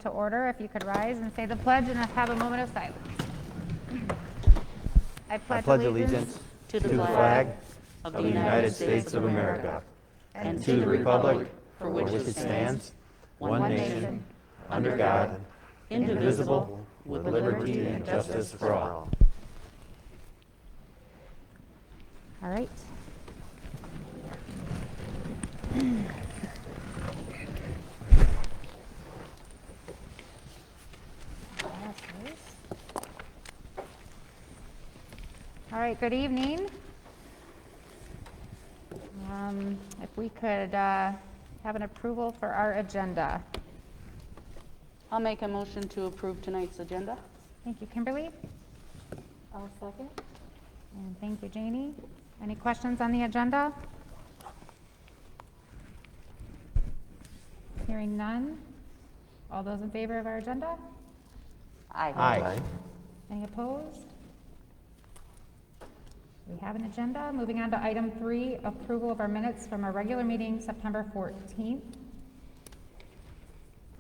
to order. If you could rise and say the pledge and have a moment of silence. I I pledge pledge allegiance to the flag of the United States of America and to the republic for which it stands, one nation, under God, indivisible, with liberty and justice for all. All right. All right, good evening. If we could have an approval for our agenda. I'll make a motion to approve tonight's agenda. Thank you, Kimberly. I'll second. And thank you, Janie. Any questions on the agenda? Hearing none. All those in favor of our agenda? Aye. Any opposed? We have an agenda. Moving on to item 3, approval of our minutes from our regular meeting, September 14th.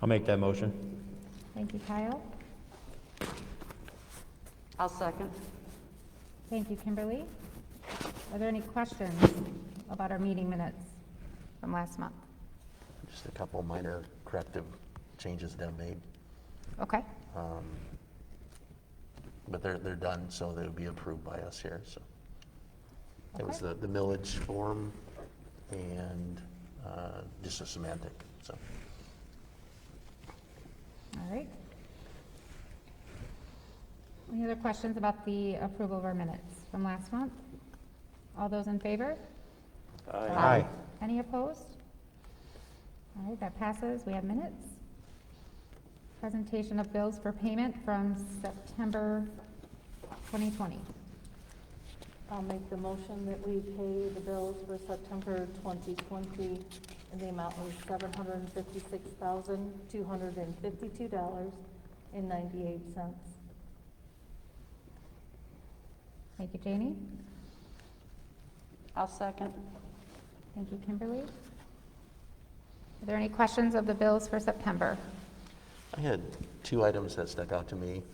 I'll make that motion. Thank you, Kyle. I'll second. Thank you, Kimberly. Are there any questions about our meeting minutes from last month? Just a couple minor corrective changes that I've made, Okay. but they're done, so they'll be approved by us here, so. It was Okay. the millage form and just a semantic, so. All right. Any other questions about the approval of our minutes from last month? All those in favor? Aye. Any opposed? All right, that passes. We have minutes. Presentation of bills for payment from September 2020. I'll make the motion that we pay the bills for September 2020 in the amount of $756,252.98. Thank you, Janie. I'll second. Thank you, Kimberly. Are there any questions of the bills for September? I had two items that stuck out to me.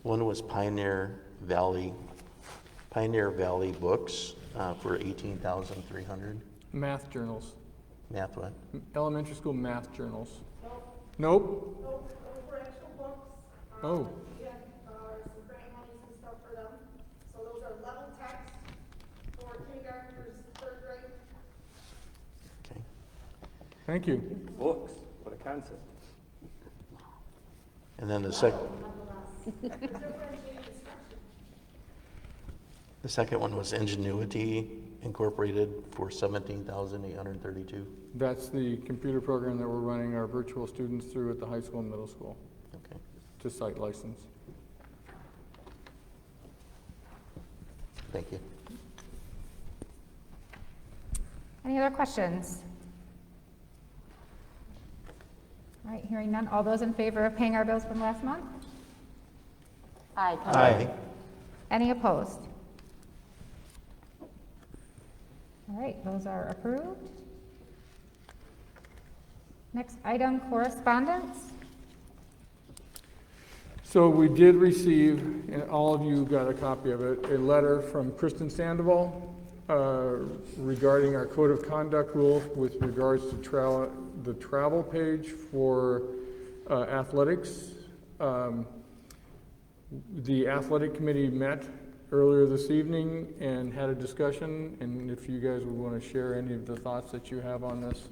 One was Pioneer Valley Books for $18,300. Math journals. Math what? Elementary school math journals. Nope. Nope, those were actual books. Oh. We had some grant monies and stuff for them. So those are level text for kindergarten through third grade. Okay. Thank you. Books, what a concept. And then the second one was Ingenuity Incorporated for $17,832. That's the computer program that we're running our virtual students through at the high school and middle school Okay. to site license. Thank you. Any other questions? All right, hearing none. All those in favor of paying our bills from last month? Aye. Aye. Any opposed? All right, those are approved. Next item, correspondence. So we did receive, and all of you got a copy of it, a letter from Kristen Sandoval regarding our code of conduct rules with regards to the travel page for athletics. The athletic committee met earlier this evening and had a discussion, and if you guys would want to share any of the thoughts that you have on this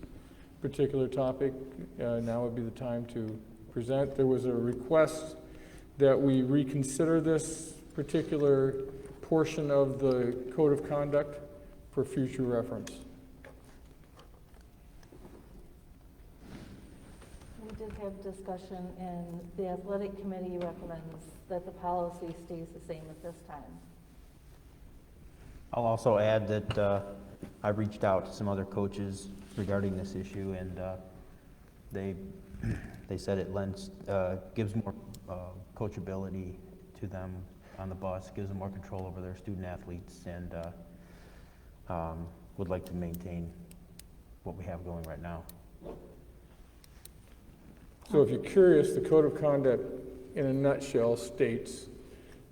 particular topic, now would be the time to present. There was a request that we reconsider this particular portion of the code of conduct for future reference. We did have discussion, and the athletic committee recommends that the policy stays the same at this time. I'll also add that I reached out to some other coaches regarding this issue, and they said it gives more coachability to them on the bus, gives them more control over their student athletes, and would like to maintain what we have going right now. So if you're curious, the code of conduct in a nutshell states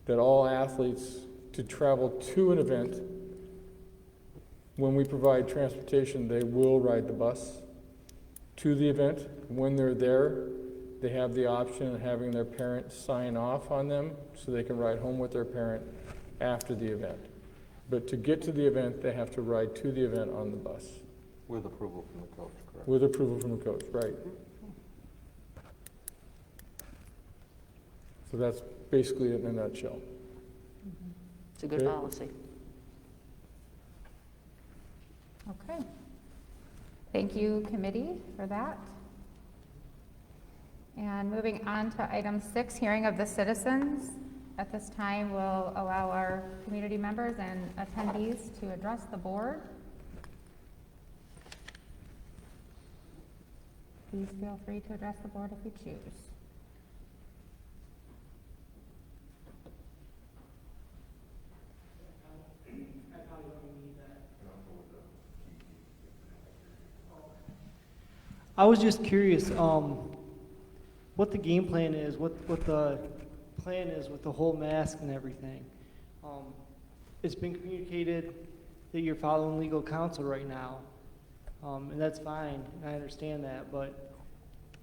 that all athletes to travel to an event, when we provide transportation, they will ride the bus to the event. When they're there, they have the option of having their parent sign off on them so they can ride home with their parent after the event. But to get to the event, they have to ride to the event on the bus. With approval from the coach, correct? With approval from the coach, right. So that's basically it in a nutshell. It's a good Okay. policy. Okay. Thank you, committee, for that. And moving on to item 6, hearing of the citizens. At this time, we'll allow our community members and attendees to address the board. Please feel free to address the board if you choose. I was just curious, what the game plan is, what the plan is with the whole mask and everything. It's been communicated that you're following legal counsel right now, and that's fine, I understand that, but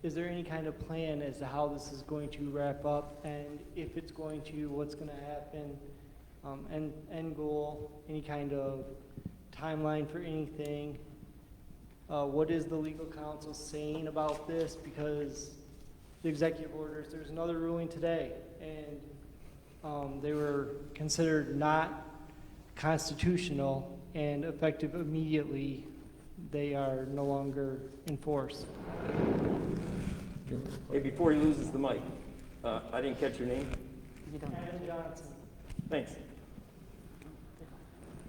is there any kind of plan as to how this is going to wrap up, and if it's going to, what's gonna happen, end goal, any kind of timeline for anything? What is the legal counsel saying about this? Because the executive orders, there's another ruling today, and they were considered not constitutional and effective immediately. They are no longer enforced. Hey, before he loses the mic, I didn't catch your name. You don't. Adam Johnson. Thanks.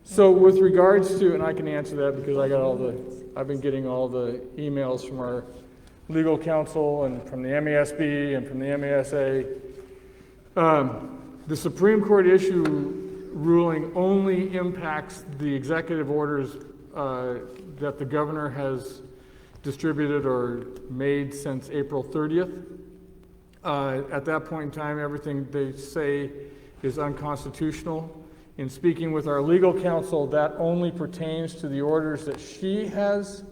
So with regards to, and I can answer that because I've been getting all the emails from our legal counsel and from the MASB and from the MASA. The Supreme Court issue ruling only impacts the executive orders that the governor has distributed or made since April 30th. At that point in time, everything they say is unconstitutional. In speaking with our legal counsel, that only pertains to the orders that she has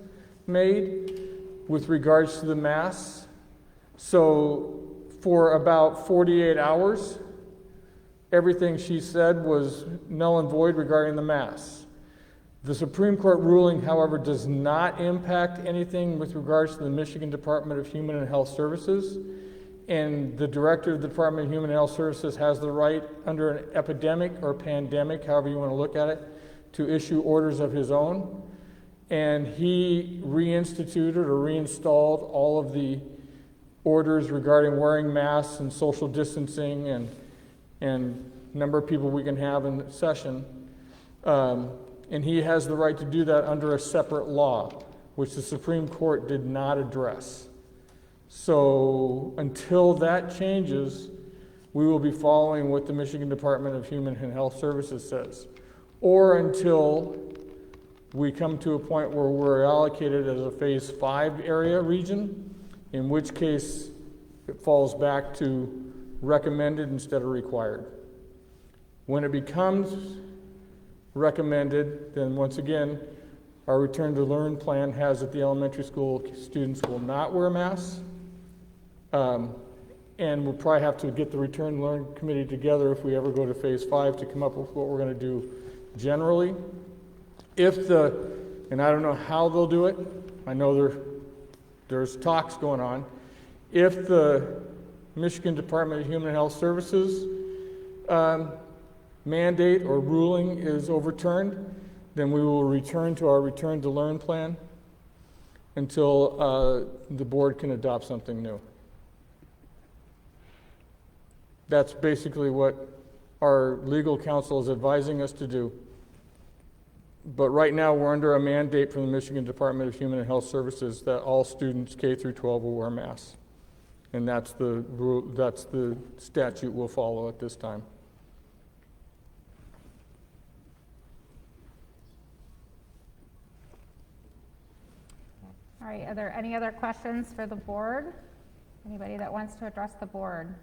made with regards to the masks. So for about 48 hours, everything she said was null and void regarding the masks. The Supreme Court ruling, however, does not impact anything with regards to the Michigan Department of Human and Health Services. And the director of the Department of Human and Health Services has the right, under an epidemic or pandemic, however you want to look at it, to issue orders of his own. And he reinstituted or reinstalled all of the orders regarding wearing masks and social distancing and number of people we can have in session. And he has the right to do that under a separate law, which the Supreme Court did not address. So until that changes, we will be following what the Michigan Department of Human and Health Services says, or until we come to a point where we're allocated as a Phase 5 area region, in which case it falls back to recommended instead of required. When it becomes recommended, then once again, our Return to Learn plan has that the elementary school students will not wear masks. And we'll probably have to get the Return to Learn committee together if we ever go to Phase 5 to come up with what we're going to do generally. And I don't know how they'll do it. I know there's talks going on. If the Michigan Department of Human and Health Services mandate or ruling is overturned, then we will return to our Return to Learn plan until the board can adopt something new. That's basically what our legal counsel is advising us to do. But right now, we're under a mandate from the Michigan Department of Human and Health Services that all students K through 12 will wear masks. And that's the rule, that's the statute we'll follow at this time. All right, are there any other questions for the board? Anybody that wants to address the board?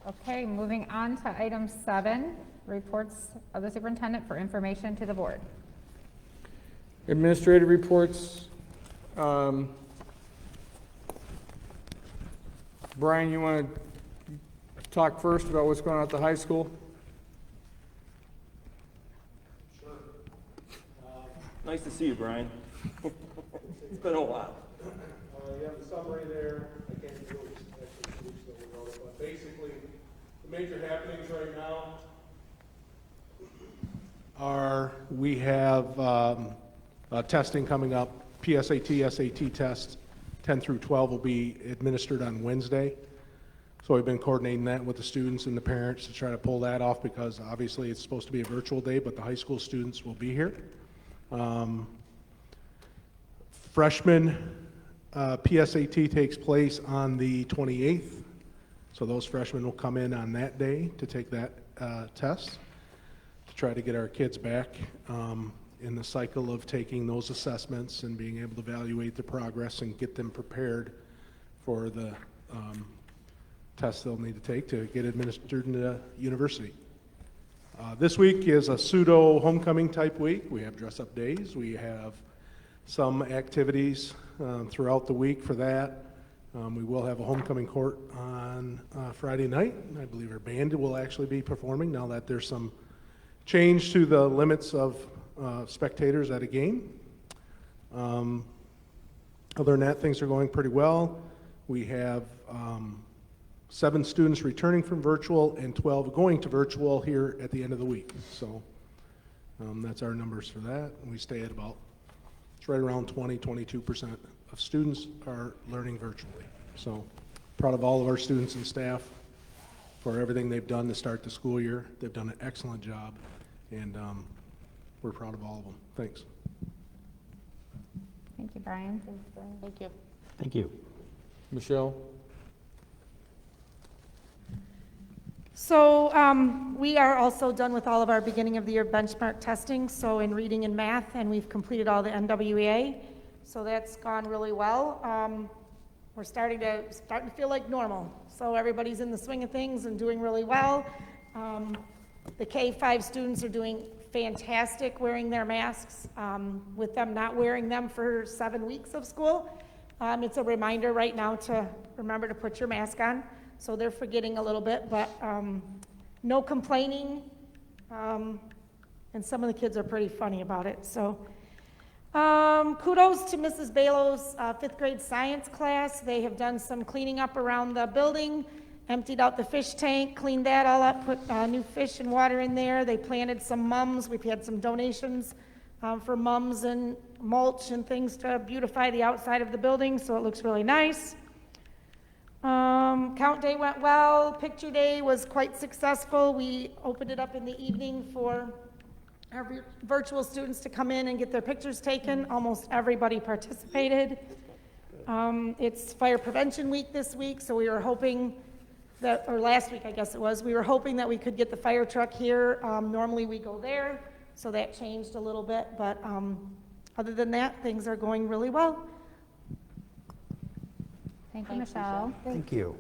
Okay, moving on to item 7, reports of the superintendent for information to the board. Administrative reports. Brian, you want to talk first about what's going on at the high school? Nice to see you, Brian. It's been a while. You have the summary there. I can't really actually reach the wrote it, but basically, the major happenings right now are we have testing coming up. PSAT, SAT tests, 10 through 12 will be administered on Wednesday. So we've been coordinating that with the students and the parents to try to pull that off because obviously it's supposed to be a virtual day, but the high school students will be here. Freshman PSAT takes place on the 28th, so those freshmen will come in on that day to take that test to try to get our kids back in the cycle of taking those assessments and being able to evaluate the progress and get them prepared for the tests they'll need to take to get administered in the university. This week is a pseudo homecoming type week. We have dress up days. We have some activities throughout the week for that. We will have a homecoming court on Friday night. I believe our band will actually be performing now that there's some change to the limits of spectators at a game. Other than that, things are going pretty well. We have 7 students returning from virtual and 12 going to virtual here at the end of the week. So that's our numbers for that. We stay at about, it's right around 22% of students are learning virtually. So proud of all of our students and staff for everything they've done to start the school year. They've done an excellent job, and we're proud of all of them. Thanks. Thank you, Brian. Thank you. Thank you. Michelle? So we are also done with all of our beginning of the year benchmark testing, so in reading and math, and we've completed all the NWEA, so that's gone really well. We're starting to feel like normal, so everybody's in the swing of things and doing really well. The K-5 students are doing fantastic wearing their masks, with them not wearing them for 7 weeks of school. It's a reminder right now to remember to put your mask on. So they're forgetting a little bit, but no complaining, and some of the kids are pretty funny about it. So kudos to Mrs. Balo's 5th grade science class. They have done some cleaning up around the building, emptied out the fish tank, cleaned that all up, put new fish and water in there. They planted some mums. We've had some donations for mums and mulch and things to beautify the outside of the building, so it looks really nice. Count day went well. Picture day was quite successful. We opened it up in the evening for our virtual students to come in and get their pictures taken. Almost everybody participated. It's Fire Prevention Week this week, so we were hoping that, or last week I guess it was, we were hoping that we could get the fire truck here. Normally we go there, so that changed a little bit, but other than that, things are going really well. Thank you, Michelle. Thank you.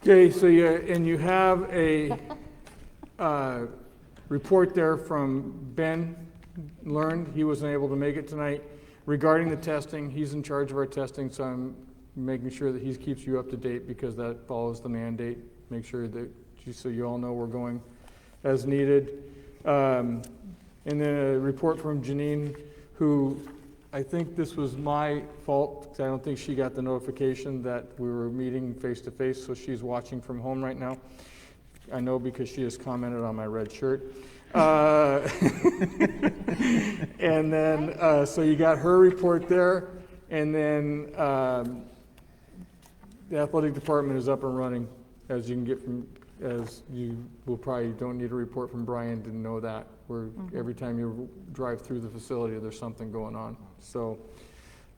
Okay, so you have a report there from Ben Learned. He wasn't able to make it tonight. Regarding the testing, he's in charge of our testing, so I'm making sure that he keeps you up to date because that follows the mandate. Make sure that, so you all know we're going as needed. And then a report from Janine, who I think this was my fault because I don't think she got the notification that we were meeting face-to-face, so she's watching from home right now. I know because she has commented on my red shirt. And then, so you got her report there, and then the athletic department is up and running, as you can get from, as you will probably don't need a report from Brian to know that. Where every time you drive through the facility, there's something going on. So,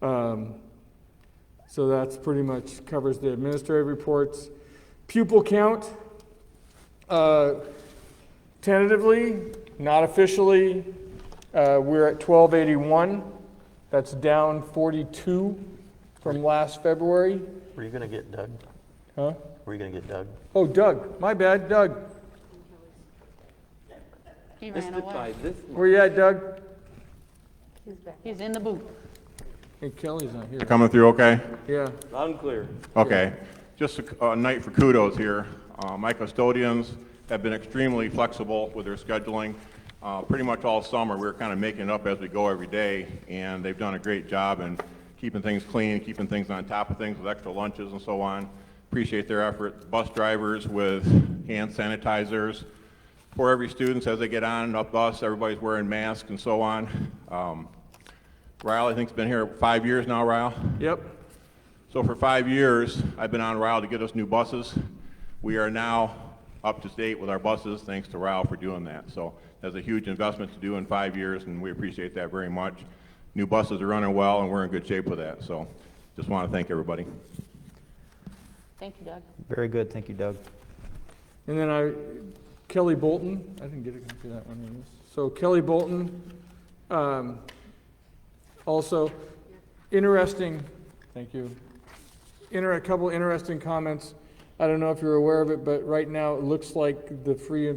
so that's pretty much covers the administrative reports. Pupil count. Tentatively, not officially, we're at 1281. That's down 42 from last February. Were you going to get Doug? Huh? Were you going to get Doug? Oh, Doug, my bad, Doug. He ran away. Where you at, Doug? He's in the booth. Hey, Kelly's not here. Coming through okay? Yeah. Loud and clear. Okay. Just a night for kudos here. My custodians have been extremely flexible with their scheduling. Pretty much all summer, we're kind of making it up as we go every day, and they've done a great job in keeping things clean, keeping things on top of things with extra lunches and so on. Appreciate their effort. Bus drivers with hand sanitizers. For every student, as they get on a bus, everybody's wearing masks and so on. Ryle, I think, has been here 5 years now, Ryle? Yep. So for 5 years, I've been on Ryle to get us new buses. We are now up to date with our buses, thanks to Ryle for doing that. So that's a huge investment to do in 5 years, and we appreciate that very much. New buses are running well, and we're in good shape with that. So just want to thank everybody. Thank you, Doug. Very good, thank you, Doug. And then Kelly Bolton, I didn't get a copy of that one. So Kelly Bolton, also interesting, thank you. A couple interesting comments. I don't know if you're aware of it, but right now it looks like the free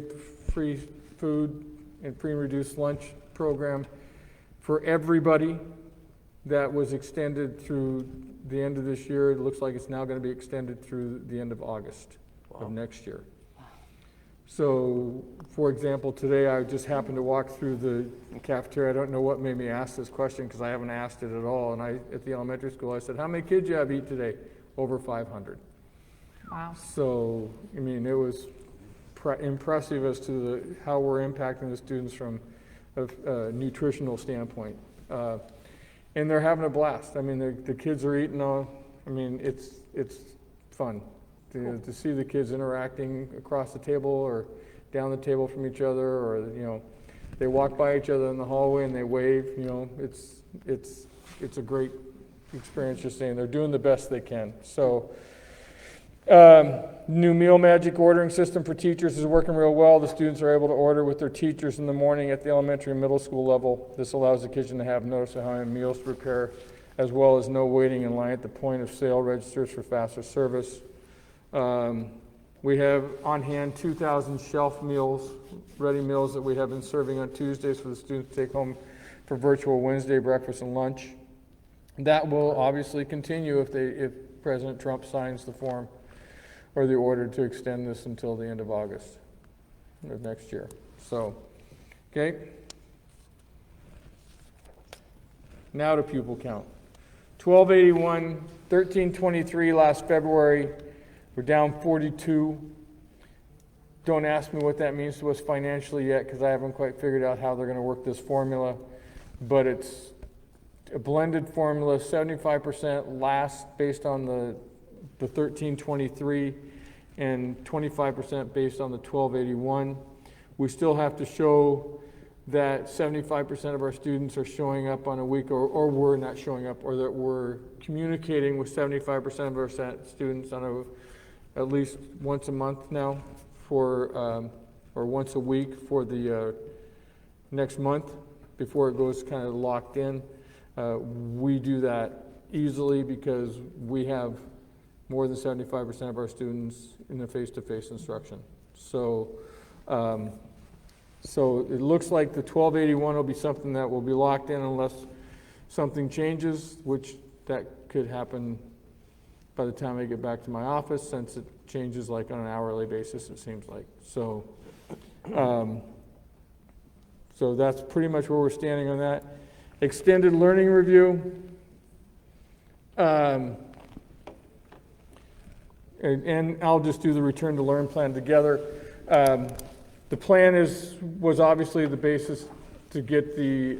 food and free and reduced lunch program for everybody that was extended through the end of this year. It looks like it's now going to be extended through the end of August of next year. So, for example, today I just happened to walk through the cafeteria. I don't know what made me ask this question because I haven't asked it at all. And at the elementary school, I said, how many kids you have eat today? Over 500. Wow. So, I mean, it was impressive as to how we're impacting the students from a nutritional standpoint. And they're having a blast. I mean, the kids are eating all, I mean, it's fun. To see the kids interacting across the table or down the table from each other, or, you know, they walk by each other in the hallway and they wave, you know, it's a great experience, just saying they're doing the best they can. So, new Meal Magic ordering system for teachers is working real well. The students are able to order with their teachers in the morning at the elementary and middle school level. This allows the kitchen to have notice of how many meals to prepare, as well as no waiting in line at the point of sale registers for faster service. We have on hand 2,000 shelf meals, ready meals that we have been serving on Tuesdays for the students to take home for virtual Wednesday breakfast and lunch. That will obviously continue if President Trump signs the form or the order to extend this until the end of August of next year. So, okay. Now to pupil count. 1281, 1323 last February. We're down 42. Don't ask me what that means to us financially yet, because I haven't quite figured out how they're going to work this formula. But it's a blended formula, 75% last based on the 1323 and 25% based on the 1281. We still have to show that 75% of our students are showing up on a week, or we're not showing up, or that we're communicating with 75% of our students on at least once a month now, or once a week for the next month before it goes kind of locked in. We do that easily because we have more than 75% of our students in the face-to-face instruction. So, so it looks like the 1281 will be something that will be locked in unless something changes, which that could happen by the time I get back to my office, since it changes like on an hourly basis, it seems like. So, so that's pretty much where we're standing on that. Extended learning review. And I'll just do the return to learn plan together. The plan was obviously the basis to get the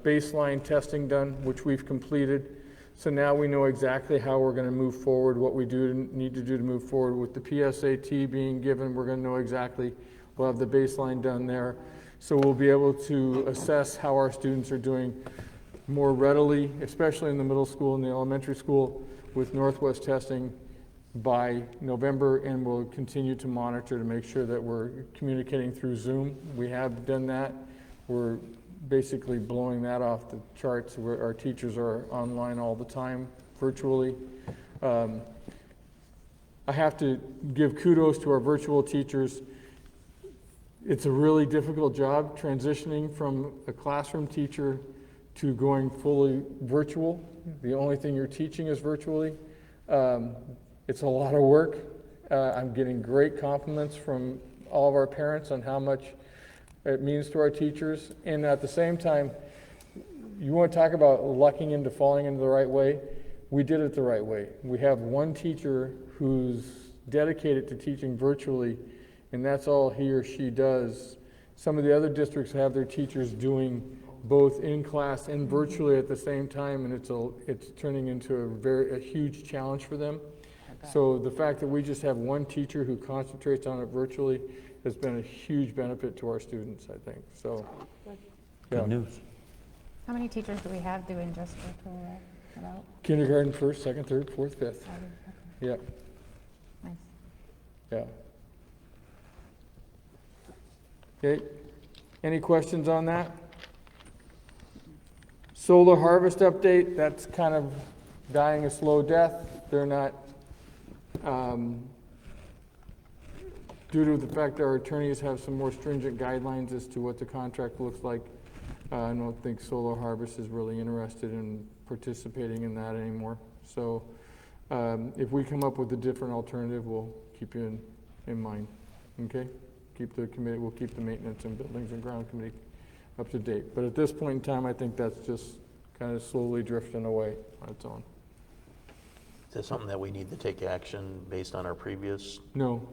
baseline testing done, which we've completed. So now we know exactly how we're going to move forward, what we need to do to move forward. With the PSAT being given, we're going to know exactly, we'll have the baseline done there. So we'll be able to assess how our students are doing more readily, especially in the middle school and the elementary school with Northwest testing, by November, and we'll continue to monitor to make sure that we're communicating through Zoom. We have done that. We're basically blowing that off the charts, where our teachers are online all the time, virtually. I have to give kudos to our virtual teachers. It's a really difficult job transitioning from a classroom teacher to going fully virtual. The only thing you're teaching is virtually. It's a lot of work. I'm getting great compliments from all of our parents on how much it means to our teachers. And at the same time, you want to talk about lucking into falling into the right way? We did it the right way. We have one teacher who's dedicated to teaching virtually, and that's all he or she does. Some of the other districts have their teachers doing both in class and virtually at the same time, and it's turning into a huge challenge for them. So the fact that we just have one teacher who concentrates on it virtually has been a huge benefit to our students, I think. So, yeah. Good news. How many teachers do we have doing just virtual? About? Kindergarten, first, second, third, fourth, fifth. Yeah. Nice. Yeah. Okay. Any questions on that? Solar harvest update, that's kind of dying a slow death. They're not, due to the fact that our attorneys have some more stringent guidelines as to what the contract looks like, I don't think Solar Harvest is really interested in participating in that anymore. So if we come up with a different alternative, we'll keep you in mind, okay? Keep the committee, we'll keep the maintenance and buildings and ground committee up to date. But at this point in time, I think that's just kind of slowly drifting away on its own. Is that something that we need to take action based on our previous? No,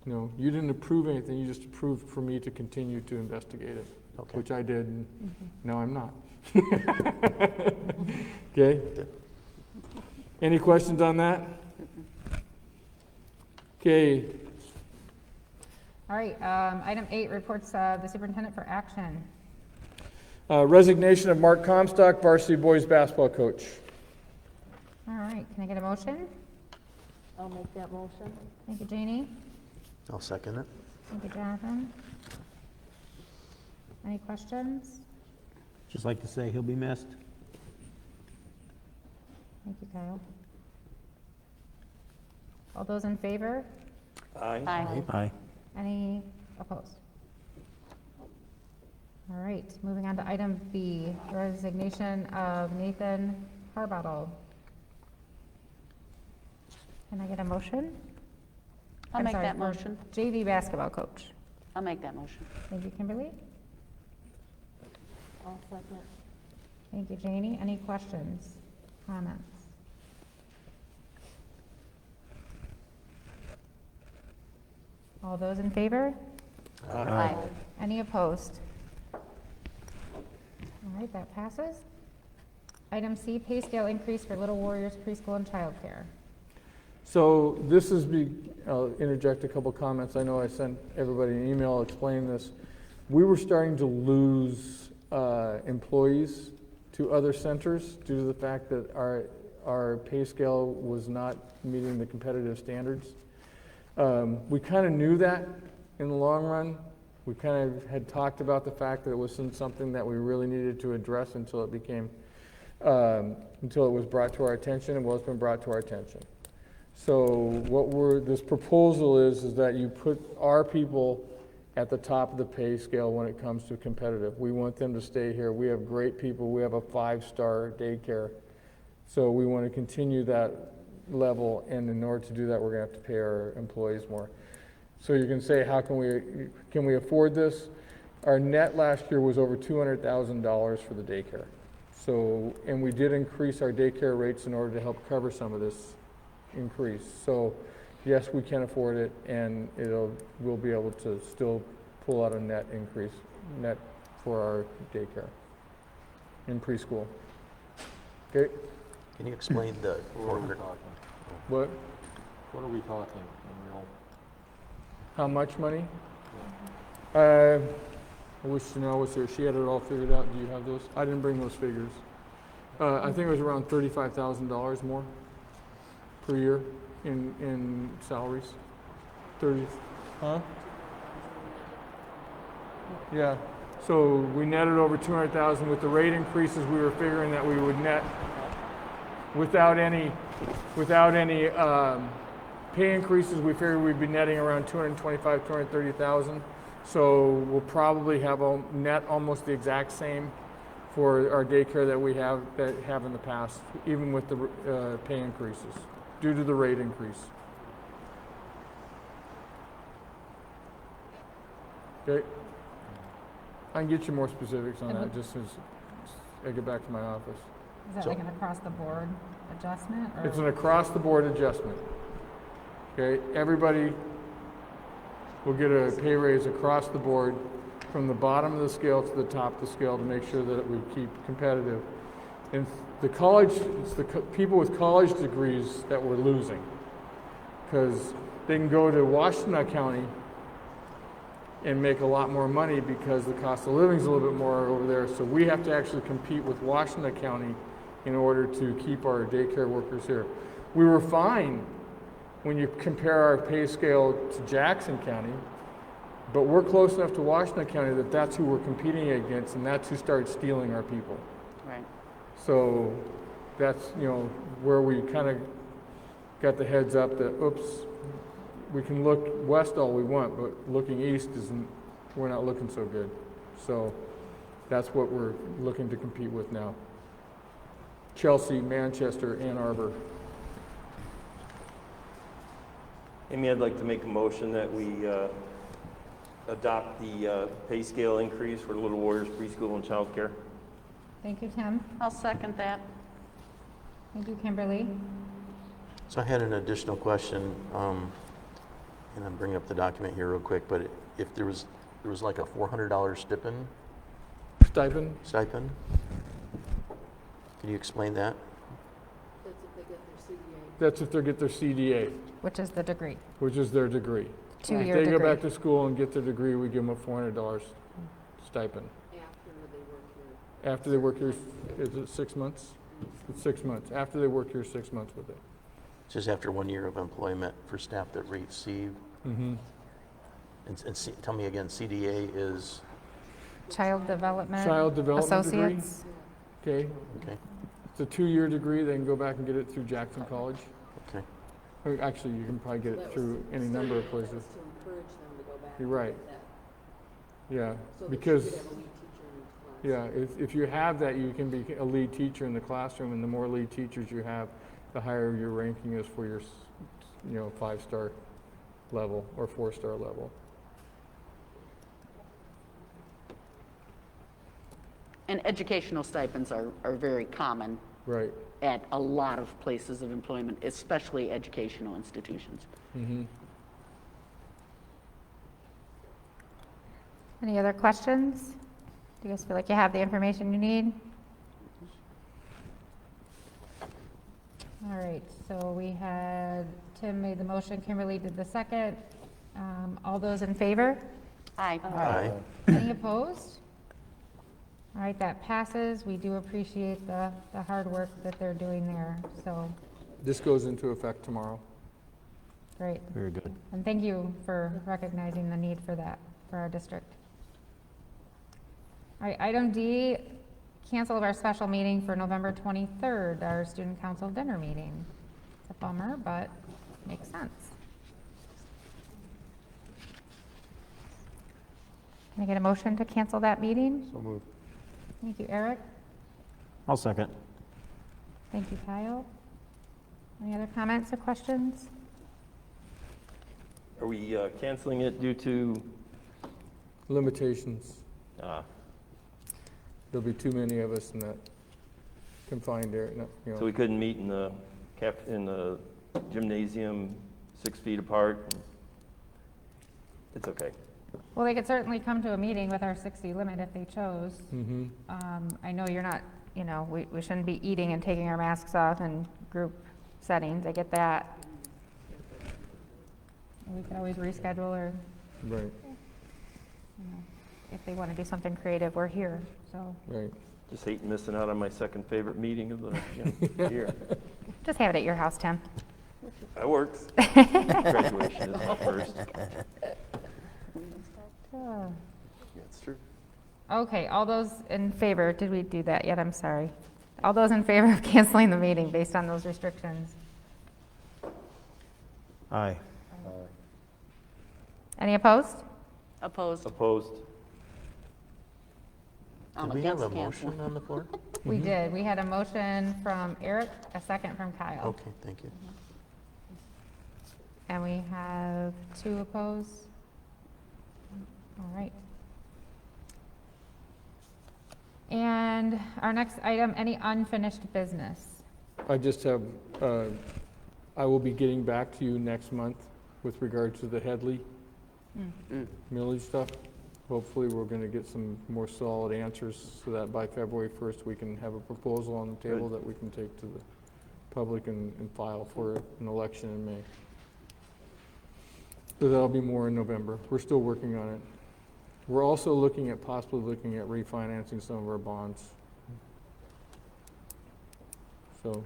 you didn't approve anything, you just approved for me to continue to investigate it, Okay. which I did, and now I'm not. Okay? Any questions on that? Okay, All right, item 8, reports the superintendent for action. resignation of Mark Comstock, varsity boys basketball coach. All right, can I get a motion? I'll make that motion. Thank you, Janie. I'll second it. Thank you, Jonathan. Any questions? Just like to say he'll be missed. Thank you, Kyle. All those in favor? Aye. Aye. Aye. Any opposed? All right, moving on to item B, resignation of Nathan Harbottle. Can I get a motion? I'll I'm make sorry, that for motion. JV basketball coach. I'll make that motion. Thank you, Kimberly. I'll second. Thank you, Janie. Any questions, comments? All those in favor? Aye. Any opposed? All right, that passes. Item C, pay scale increase for Little Warriors preschool and childcare. So this is, I'll interject a couple comments. I know I sent everybody an email explaining this. We were starting to lose employees to other centers due to the fact that our pay scale was not meeting the competitive standards. We kind of knew that in the long run. We kind of had talked about the fact that it wasn't something that we really needed to address until it became, until it was brought to our attention, and well, it's been brought to our attention. So this proposal is that you put our people at the top of the pay scale when it comes to competitive. We want them to stay here. We have great people. We have a 5-star daycare. So we want to continue that level, and in order to do that, we're going to have to pay our employees more. So you can say, how can we afford this? Our net last year was over $200,000 for the daycare. So, and we did increase our daycare rates in order to help cover some of this increase. So yes, we can afford it, and we'll be able to still pull out a net increase, net for our daycare in preschool. Okay? Can you explain the 400? What? What are we talking? How much money? I wish Janelle was here. She had it all figured out. Do you have those? I didn't bring those figures. I think it was around $35,000 more per year in salaries? 30, huh? Yeah, so we netted over 200,000 with the rate increases. We were figuring that we would net without any pay increases. We figured we'd be netting around 225, 230,000. So we'll probably have a net almost the exact same for our daycare that we have in the past, even with the pay increases due to the rate increase. Okay. I can get you more specifics on that just as I get back to my office. Is that like an across-the-board adjustment? Or? It's an across-the-board adjustment. Okay, everybody will get a pay raise across the board from the bottom of the scale to the top of the scale to make sure that we keep competitive. And the college, it's the people with college degrees that we're losing because they can go to Washtenaw County and make a lot more money because the cost of living is a little bit more over there. So we have to actually compete with Washtenaw County in order to keep our daycare workers here. We were fine when you compare our pay scale to Jackson County, but we're close enough to Washtenaw County that that's who we're competing against, and that's who starts stealing our people. Right. So that's, where we kind of got the heads up that, oops, we can look west all we want, but looking east we're not looking so good. So that's what we're looking to compete with now. Chelsea, Manchester, Ann Arbor. Amy, I'd like to make a motion that we adopt the pay scale increase for Little Warriors preschool and child care. Thank you, Tim. I'll second that. Thank you, Kimberly. So I had an additional question, and I'm bringing up the document here real quick, but if there was like a $400 stipend, can you explain that? That's if they get their CDA. Which is the degree. Which is their degree. Two-year If they degree. go back to school and get their degree, we give them a $400 stipend. After they work here, is it 6 months? It's 6 months. After they work here 6 months with it. Just after 1 year of employment for staff that receive. Mm-hmm. And tell me again, CDA is? Child Development Associates. Okay. It's a 2-year degree. They can go back and get it through Jackson College. Okay. Or actually, you can probably get it through any number of places. You're right. Yeah, because if you have that, you can be a lead teacher in the classroom, and the more lead teachers you have, the higher your ranking is for your, 5-star level or 4-star level. And educational stipends are very common Right. at a lot of places of employment, especially educational institutions. Mm-hmm. Any other questions? Do you guys feel like you have the information you need? All right, so we had Tim made the motion, Kimberly did the second. All those in favor? Aye. Aye. Any opposed? All right, that passes. We do appreciate the hard work that they're doing there, so This goes into effect tomorrow. great. Very good. And thank you for recognizing the need for that for our district. All right, item D, cancel of our special meeting for November 23rd, our student council dinner meeting. It's a bummer, but makes sense. Can I get a motion to cancel that meeting? So moved. Thank you, Eric. I'll second. Thank you, Kyle. Any other comments or questions? Are we canceling it due to? Limitations. There'll be too many of us in that confined area. So we couldn't meet in the gymnasium 6 feet apart? It's okay. Well, they could certainly come to a meeting with our 60 limit if they chose. Mm-hmm. I know you're not, we shouldn't be eating and taking our masks off in group settings. I get that. We could always reschedule or, Right. if they want to do something creative, we're here, so. Right. Just hate missing out on my second favorite meeting of the year. Just have it at your house, Tim. That works. Graduation is first. That's true. Okay, all those in favor, did we do that yet? I'm sorry. All those in favor of canceling the meeting based on those restrictions? Aye. Any opposed? Opposed? Opposed? I'm Did we have a against canceling. motion on the floor? We did. We had a motion from Eric, a second from Kyle. Okay, thank you. And we have 2 opposed. All right. And our next item, any unfinished business? I just have, I will be getting back to you next month with regard to the Headley millage stuff. Hopefully, we're going to get some more solid answers so that by February 1st, we can have a proposal on the table that we can take to the public and file for an election in May. So that'll be more in November. We're still working on it. We're also possibly looking at refinancing some of our bonds. So,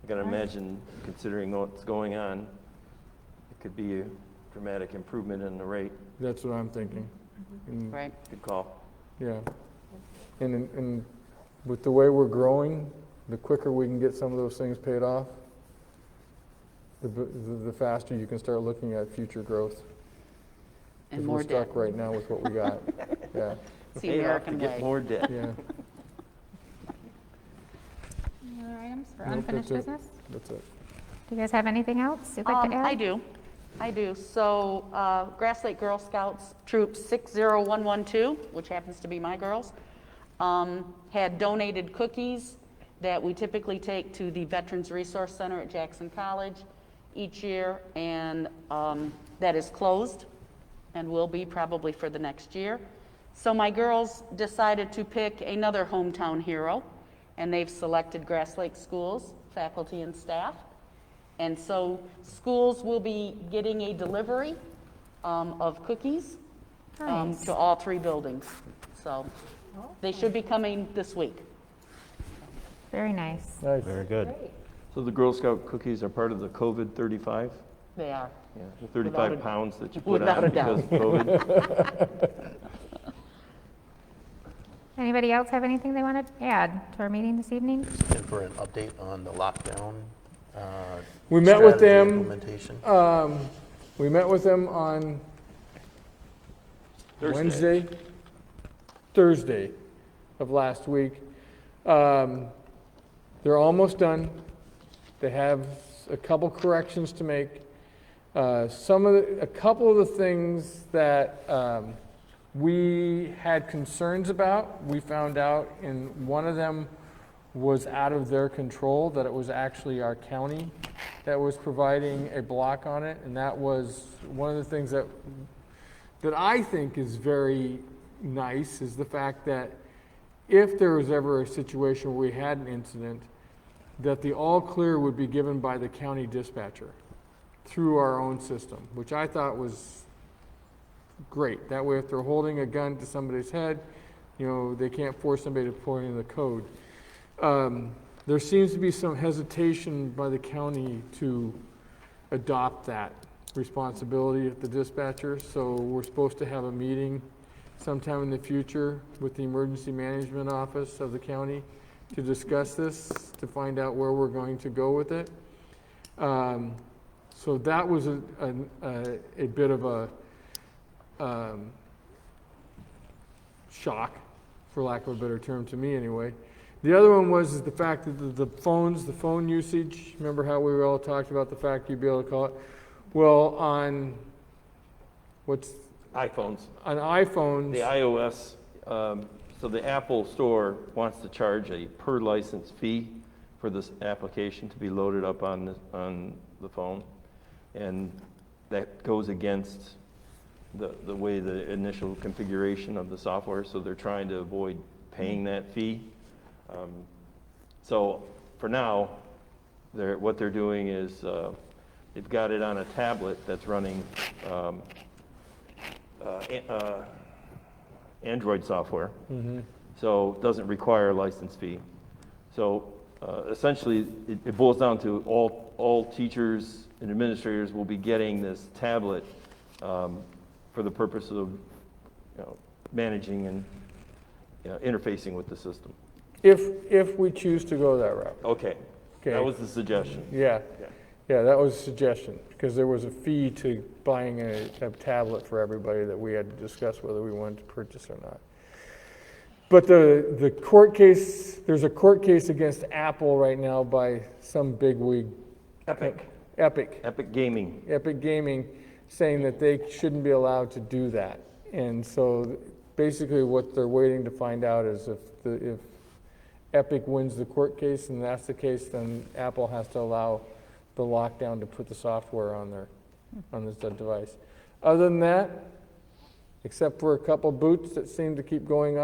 I can imagine, considering what's going on, it could be a dramatic improvement in the rate. that's what I'm thinking. And, Right. Good call. yeah. And with the way we're growing, the quicker we can get some of those things paid off, the faster you can start looking at future growth. And 'Cause more we're debt. stuck right now with what we got. Yeah, It's the Pay it off American to get way. more debt. yeah. Any other items for Nope, unfinished that's it. business? That's it. Do you guys have anything else you'd like to add? I do. So Grass Lake Girl Scouts Troop 60112, which happens to be my girls, had donated cookies that we typically take to the Veterans Resource Center at Jackson College each year, and that is closed and will be probably for the next year. So my girls decided to pick another hometown hero, and they've selected Grass Lake Schools, faculty and staff. And so schools will be getting a delivery of cookies Nice. to all 3 buildings. So they should be coming this week. Very nice. Nice. Very good. So the Girl Scout cookies are part of the COVID 35? They are. Yeah, the 35 Without a- pounds that you put without on a doubt. because of COVID? Anybody else have anything they want to add to our meeting this evening? And for an update on the lockdown. We met with strategy them. Implementation. We met with them on Thursday. Thursday of last week. They're almost done. They have a couple corrections to make. A couple of the things that we had concerns about, we found out, and one of them was out of their control, that it was actually our county that was providing a block on it, and that was one of the things that I think is very nice, is the fact that if there was ever a situation where we had an incident, that the all clear would be given by the county dispatcher through our own system, which I thought was great. That way, if they're holding a gun to somebody's head, they can't force somebody to point in the code. There seems to be some hesitation by the county to adopt that responsibility at the dispatcher, so we're supposed to have a meeting sometime in the future with the Emergency Management Office of the county to discuss this, to find out where we're going to go with it. So that was a bit of a shock, for lack of a better term, to me anyway. The other one was the fact that the phone usage, remember how we all talked about the fact you'd be able to call it? Well, on iPhones. on iPhones, The iOS, so the Apple Store wants to charge a per license fee for this application to be loaded up on the phone. And that goes against the way the initial configuration of the software, so they're trying to avoid paying that fee. So for now, what they're doing is they've got it on a tablet that's running Android software, so it doesn't require a license fee. So essentially, it boils down to all teachers and administrators will be getting this tablet for the purpose of managing and interfacing with the system. If we choose to go that route. Okay, Okay. that was the suggestion. Yeah, that was a suggestion, because there was a fee to buying a tablet for everybody that we had to discuss whether we wanted to purchase or not. But the court case, there's a court case against Apple right now by some bigwig. Epic Gaming. Epic Gaming, saying that they shouldn't be allowed to do that. And so basically what they're waiting to find out is if Epic wins the court case, and that's the case, then Apple has to allow the lockdown to put the software on this device. Other than that, except for a couple boots that seem to keep going on,